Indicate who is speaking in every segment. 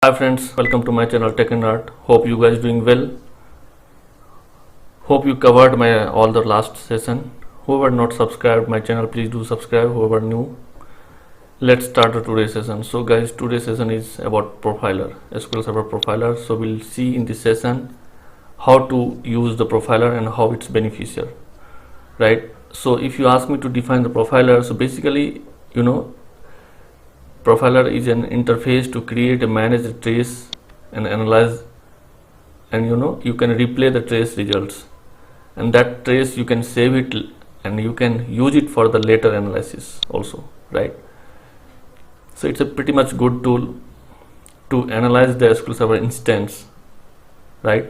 Speaker 1: Hi friends, welcome to my channel Tech and Art. Hope you guys doing well. Hope you covered my all the last session. Whoever not subscribed my channel, please do subscribe. Whoever new, let's start the today's session. So guys, today's session is about profiler, SQL Server Profiler. So we'll see in this session how to use the profiler and how it's beneficial, right? So if you ask me to define the profiler, so basically, profiler is an interface to create and manage the trace and analyze, and you can replay the trace results, and that trace you can save it and you can use it for the later analysis also, right? So it's a pretty much good tool to analyze the SQL Server instance, right?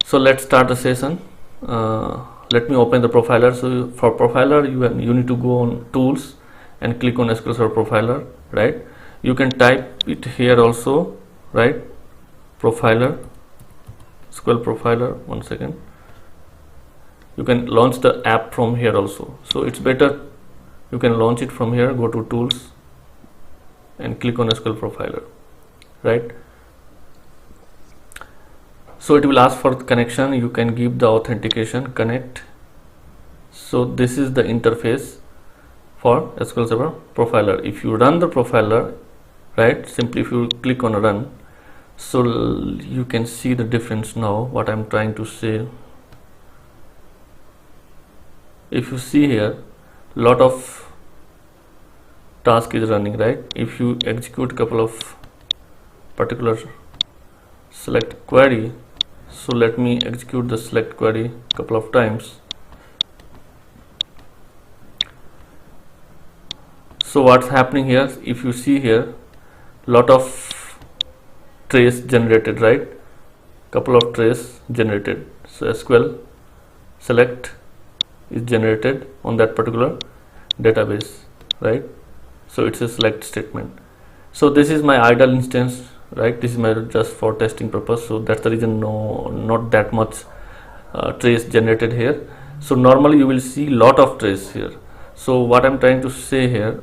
Speaker 1: So let's start the session. Let me open the profiler. So for profiler, you need to go on tools and click on SQL Server Profiler, right? You can type it here also, right? Profiler, SQL Profiler. One second. You can launch the app from here also. So it's better you can launch it from here. Go to tools and click on SQL Profiler, right? So it will ask for the connection. You can give the authentication, connect. So this is the interface for SQL Server Profiler. If you run the profiler, right, simply if you click on run, so you can see the difference now what I'm trying to say. If you see here, lot of task is running, right? If you execute couple of particular select query, so let me execute the select query couple of times. So what's happening here, if you see here, lot of trace generated, right? Couple of trace generated. So SQL select is generated on that particular database, right? So it's a select statement. So this is my idle instance, right? This is my just for testing purpose. So that's the reason not that much trace generated here. So normally you will see lot of trace here. So what I'm trying to say here,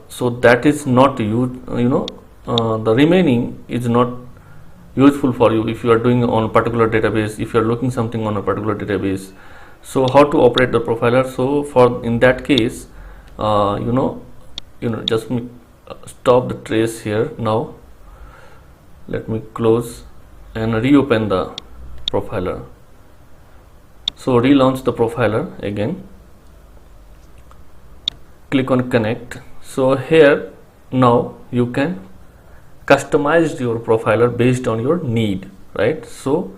Speaker 1: so that is not the remaining is not useful for you if you are doing on a particular database, if you are looking something on a particular database. So how to operate the profiler? So for in that case, just stop the trace here. Now let me close and reopen the profiler. So relaunch the profiler again. Click on connect. So here now you can customize your profiler based on your need, right? So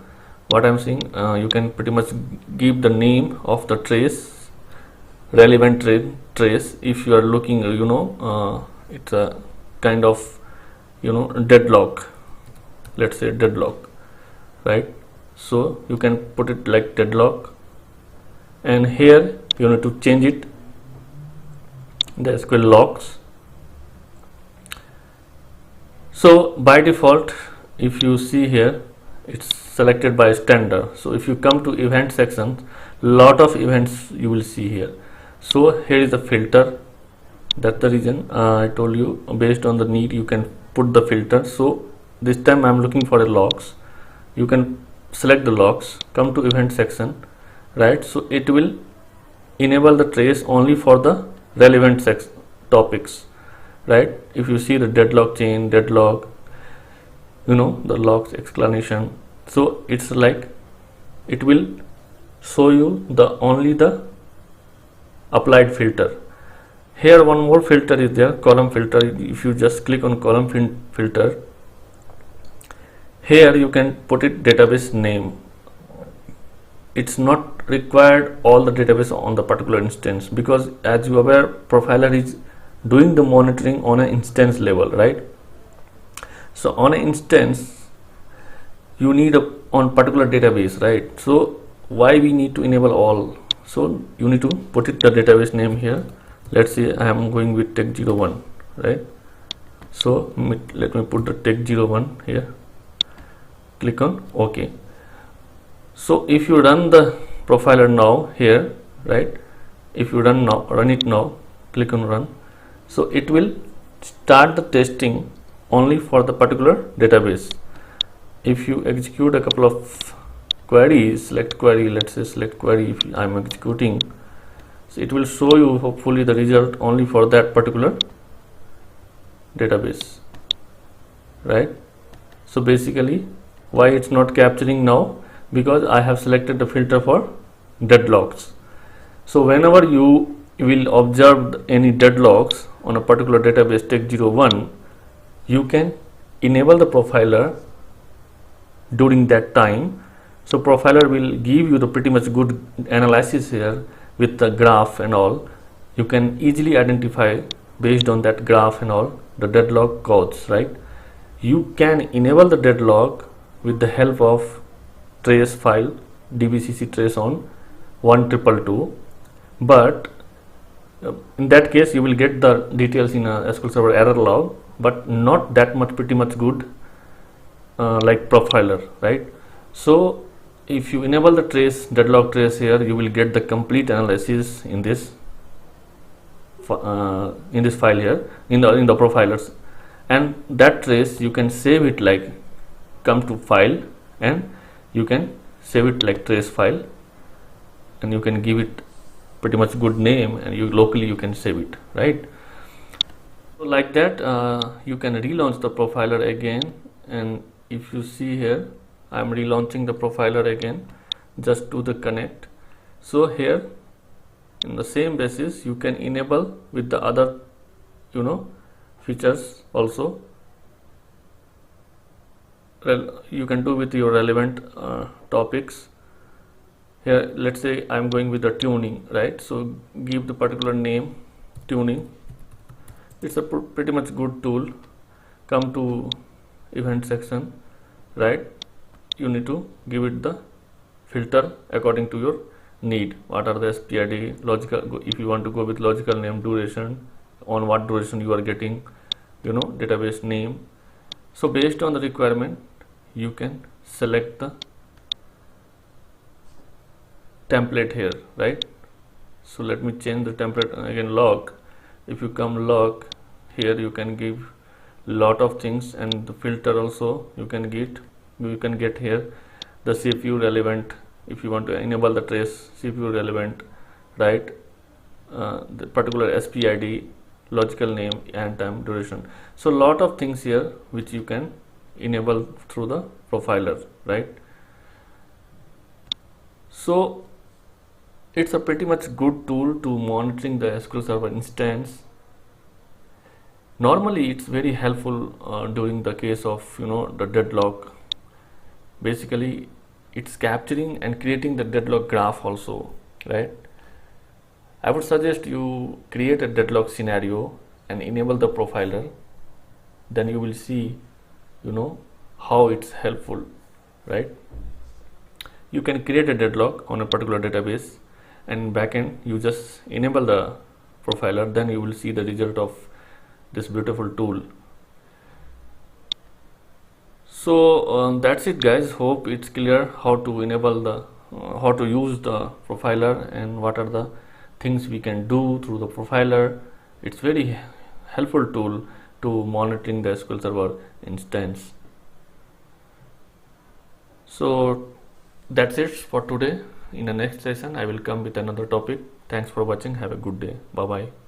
Speaker 1: what I'm saying, you can pretty much give the name of the trace, relevant trace. If you are looking, it's a kind of deadlock, let's say deadlock, right? So you can put it like deadlock, and here you need to change it the SQL logs. So by default, if you see here, it's selected by standard. So if you come to event section, lot of events you will see here. So here is the filter. That's the reason I told you, based on the need you can put the filter. So this time I'm looking for the logs. You can select the logs, come to event section, right? So it will enable the trace only for the relevant topics, right? If you see the deadlock chain, deadlock, the logs explanation, so it's like it will show you the only the applied filter. Here one more filter is there, column filter. If you just click on column filter, here you can put it database name. It's not required all the database on the particular instance, because as you are aware, profiler is doing the monitoring on an instance level, right? So on an instance you need on particular database, right? So why we need to enable all? So you need to put it the database name here. Let's say I am going with tech01, right? So let me put the tech01 here. Click on OK. So if you run the profiler now here, right? If you run it now, click on run. So it will start the testing only for the particular database. If you execute a couple of queries, select query, let's say select query, if I'm executing, so it will show you hopefully the result only for that particular database, right? So basically why it's not capturing now, because I have selected the filter for deadlocks. So whenever you will observe any deadlocks on a particular database tech01, you can enable the profiler during that time. So profiler will give you the pretty much good analysis here with the graph and all. You can easily identify based on that graph and all the deadlock codes, right? You can enable the deadlock with the help of trace file dbcc trace on 1222, but in that case you will get the details in a SQL Server error log, but not that much, pretty much good like profiler, right? So if you enable the trace deadlock trace here, you will get the complete analysis in this file here in the profilers, and that trace you can save it like come to file and you can save it like trace file, and you can give it pretty much good name, and you locally you can save it, right? So like that you can relaunch the profiler again, and if you see here I am relaunching the profiler again, just to the connect. So here in the same basis you can enable with the other features also. You can do with your relevant topics. Here let's say I'm going with the tuning, right? So give the particular name tuning. It's a pretty much good tool. Come to event section, right? You need to give it the filter according to your need. What are the SPID logical, if you want to go with logical name, duration, on what duration you are getting database name. So based on the requirement you can select the template here, right? So let me change the template again, log. If you come log here, you can give lot of things, and the filter also you can get here the CPU relevant. If you want to enable the trace CPU relevant, right? The particular SPID, logical name, and time, duration. So lot of things here which you can enable through the profiler, right? So it's a pretty much good tool to monitoring the SQL Server instance. Normally it's very helpful during the case of the deadlock. Basically it's capturing and creating the deadlock graph also, right? I would suggest you create a deadlock scenario and enable the profiler, then you will see how it's helpful, right? You can create a deadlock on a particular database, and backend you just enable the profiler, then you will see the result of this beautiful tool. So that's it guys, hope it's clear how to enable the how to use the profiler and what are the things we can do through the profiler. It's very helpful tool to monitoring the SQL Server instance. So that's it for today. In the next session I will come with another topic. Thanks for watching. Have a good day. Bye bye.